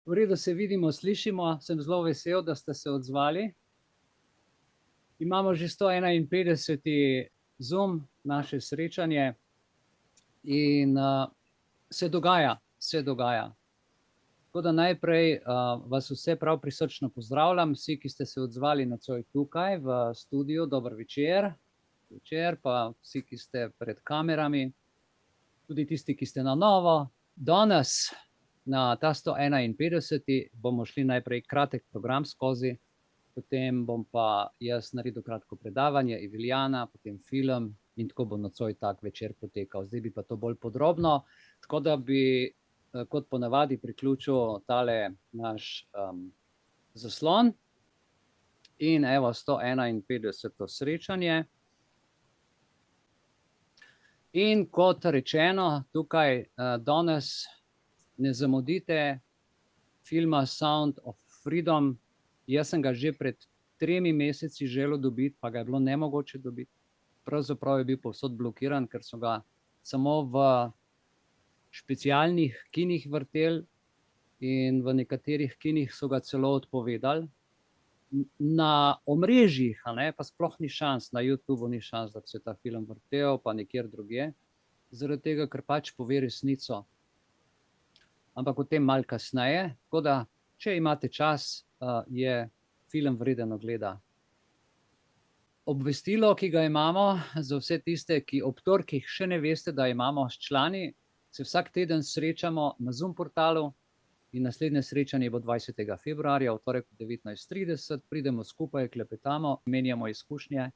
V redu, se vidimo, slišimo, sem zelo vesel, da ste se odzvali. Imamo že 151. Zoom, naše srečanje in se dogaja. Tako da najprej vas vse prav prisrčno pozdravljam, vsi, ki ste se odzvali nocoj tukaj v studiu, dober večer. Večer pa vsi, ki ste pred kamerami, tudi tisti, ki ste na novo. Danes na ta 151. bomo šli najprej kratek program skozi, potem bom pa jaz naredil kratko predavanje, Eveljana, potem film in tako bo nocoj tak večer potekal. Zdaj bi pa to bolj podrobno, tako da bi kot ponavadi priključil tale naš zaslon in evo 151. srečanje. In kot rečeno, tukaj danes ne zamudite filma Sound of Freedom. Jaz sem ga že pred 3 meseci želel dobiti, pa ga je bilo nemogoče dobiti. Pravzaprav je bil povsod blokiran, ker so ga samo v specialnih kinih vrteli in v nekaterih kinih so ga celo odpovedali. Na omrežjih pa sploh ni šans, na YouTubeu ni šans, da bi se ta film vrtel, pa nikjer drugje, zaradi tega, ker pač pove resnico. Ampak o tem malo kasneje, tako da, če imate čas, je film vreden ogleda. Obvestilo, ki ga imamo za vse tiste, ki ob torkih še ne veste, da imamo s člani, se vsak teden srečamo na Zoom portalu in naslednje srečanje bo 20. februarja, v torek 19:30, pridemo skupaj, klepetamo, menjamo izkušnje.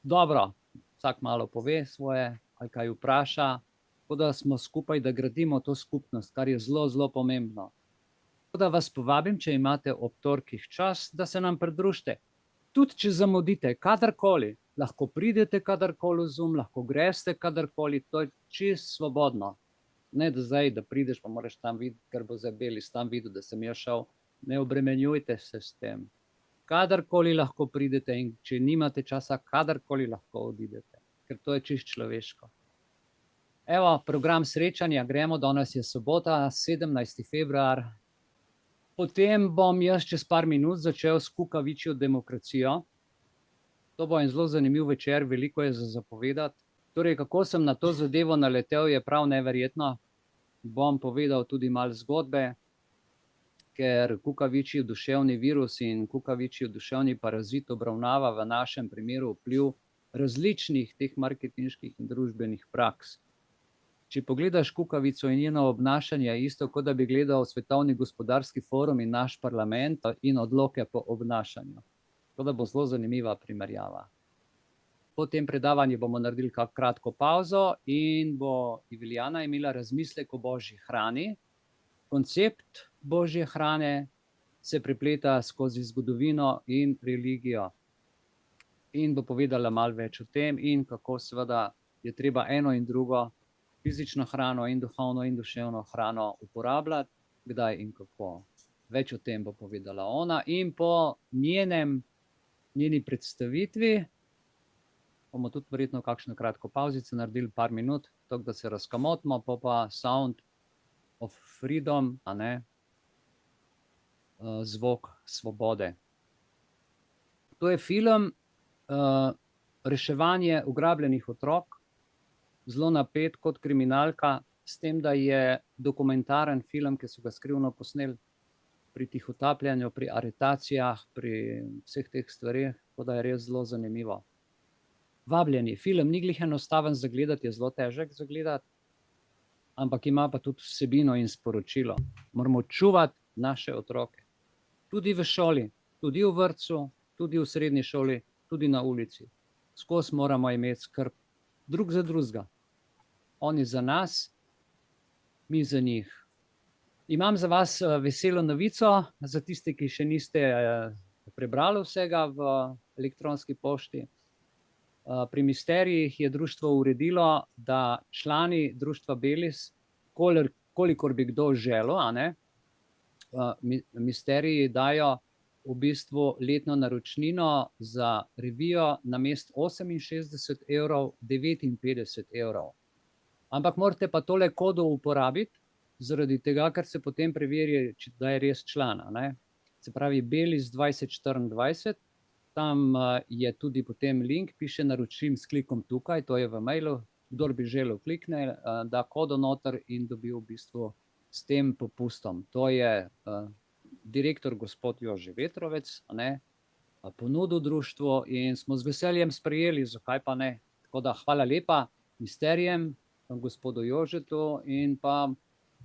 Dobro, vsak malo pove svoje, ali kaj vpraša, tako da smo skupaj, da gradimo to skupnost, kar je zelo, zelo pomembno. Tako da vas povabim, če imate ob torkih čas, da se nam pridružite. Tudi če zamudite, kadarkoli, lahko pridete kadarkoli v Zoom, lahko greste kadarkoli, to je čisto svobodno. Ne da zdaj, da prideš, pa moraš tam videti, ker bo zdaj Belis tam videl, da sem jaz šel. Ne obremenjujte se s tem. Kadarkoli lahko pridete in če nimate časa, kadarkoli lahko odidete, ker to je čisto človeško. Evo, program srečanja, gremo, danes je sobota, 17. februar. Potem bom jaz čez par minut začel s kukavičjo demokracijo. To bo en zelo zanimiv večer, veliko je za zapovedati. Torej, kako sem na to zadevo naletel, je prav neverjetno. Bom povedal tudi malo zgodbe, ker kukavičji duševni virus in kukavičji duševni parazit obravnava v našem primeru vpliv različnih teh marketinških in družbenih praks. Če pogledaš kukavico in njeno obnašanje, je isto, kot da bi gledal Svetovni gospodarski forum in naš parlament in odloke po obnašanju. Tako da bo zelo zanimiva primerjava. Po tem predavanju bomo naredili kratko pauzo in bo Eveljana imela razmislek o božji hrani. Koncept božje hrane se prepleta skozi zgodovino in religijo. In bo povedala malo več o tem in kako seveda je treba eno in drugo, fizično hrano in duhovno in duševno hrano uporabljati, kdaj in kako. Več o tem bo povedala ona in po njeni predstavitvi bomo tudi verjetno kakšno kratko pauzico naredili, par minut, tako da se razkamotimo, pa Sound of Freedom, zvok svobode. To je film reševanje ugrabljenih otrok, zelo napet kot kriminalka, s tem, da je dokumentaren film, ki so ga skrivno posneli pri tihotapljanju, pri aretacijah, pri vseh teh stvareh, tako da je res zelo zanimivo. Vabljeni, film ni glih enostaven za gledati, je zelo težek za gledati, ampak ima pa tudi vsebino in sporočilo. Moramo čuvati naše otroke. Tudi v šoli, tudi v vrtcu, tudi v srednji šoli, tudi na ulici. Skozi moramo imeti skrb drug za drugega. Oni za nas, mi za njih. Imam za vas veselo novico, za tiste, ki še niste prebrali vsega v elektronski pošti. Pri Misterijih je društvo uredilo, da člani društva Belis, kolikor bi kdo želel, Misteriji dajo v bistvu letno naročnino za revijo namesto 68 €, 59 €. Ampak morate pa tole kodo uporabiti, zaradi tega, ker se potem preveri, da je res član, a ne. Se pravi Belis 2024, tam je tudi potem link, piše naročim s klikom tukaj, to je v mailu, kdor bi želel klikne, da kodo noter in dobi v bistvu s tem popustom. To je direktor gospod Jože Vetrovec, a ne, ponudil društvu in smo z veseljem sprejeli, zakaj pa ne. Tako da hvala lepa Misterijem, gospodu Jožetu in pa,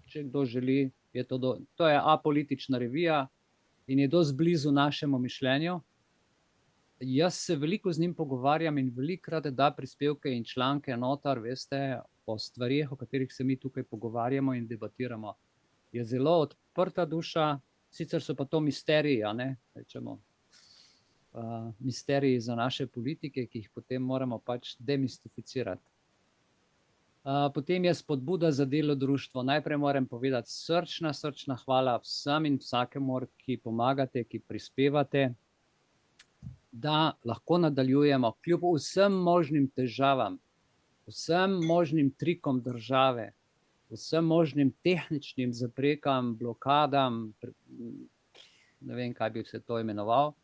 če kdo želi, je to je apolitična revija in je dosti blizu našemu mišljenju. Jaz se veliko z njim pogovarjam in velikokrat da prispevke in članke noter, veste, o stvareh, o katerih se mi tukaj pogovarjamo in debatiramo. Je zelo odprta duša, sicer so pa to misteriji, a ne, rečemo, misteriji za naše politike, ki jih potem moramo pač demistificirati. Potem je spodbuda za delo društvo. Najprej moram povedati srčna hvala vsem in vsakemu, ki pomagate, ki prispevate, da lahko nadaljujemo kljub vsem možnim težavam, vsem možnim trikom države, vsem možnim tehničnim zaprekam, blokadam, ne vem, kaj bi se to imenoval.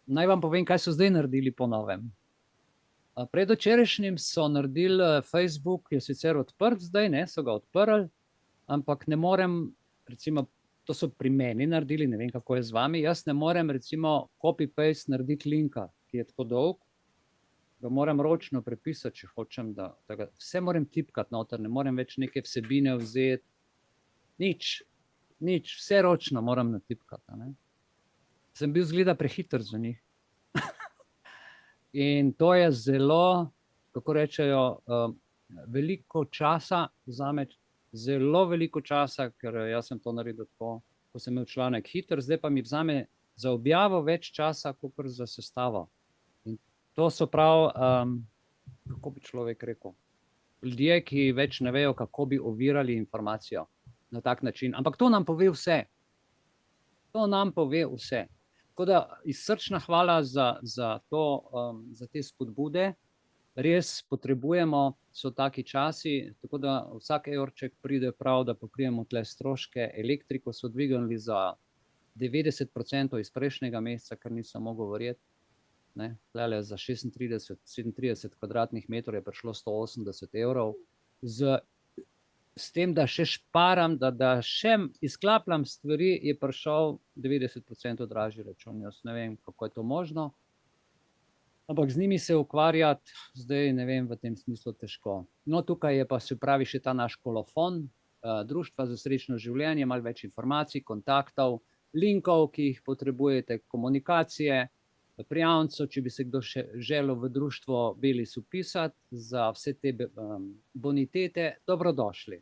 Naj vam povem, kaj so zdaj naredili po novem. Predvčerajšnjim so naredili, Facebook je sicer odprt zdaj, ne, so ga odprli, ampak ne morem, recimo, to so pri meni naredili, ne vem, kako je z vami, jaz ne morem recimo copy-paste narediti linka, ki je tako dolg, ga moram ročno prepisati, če hočem, da vse moram tipkati noter, ne morem več neke vsebine vzeti, nič, vse ročno moram natipkati, a ne. Sem bil zgleda prehiter za njih. In to je zelo, kako rečejo, veliko časa vzame, zelo veliko časa, ker jaz sem to naredil tako, ko sem imel članek hiter, zdaj pa mi vzame za objavo več časa, kakor za sestavo. In to so prav, kako bi človek rekel, ljudje, ki več ne vejo, kako bi ovirali informacijo na tak način. Ampak to nam pove vse. To nam pove vse. Tako da srčna hvala za to, za te spodbude. Res potrebujemo, so taki časi, tako da vsak evrček pride prav, da pokrijemo tle stroške. Elektriko so dvignili za 90% iz prejšnjega meseca, kar nisem mogel verjeti. Tlele za 36-37 kvadratnih metrov je prišlo 180 evrov. S tem, da še šparam, da še izklapljam stvari, je prišel 90% dražji račun. Jaz ne vem, kako je to možno. Ampak z njimi se ukvarjati, zdaj ne vem, v tem smislu težko. No, tukaj je pa, se pravi, še ta naš kolofon, Društva za srečno življenje, malo več informacij, kontaktov, linkov, ki jih potrebujete, komunikacije, prijavnico, če bi se kdo še želel v društvo Belis vpisati, za vse te bonitete, dobrodošli.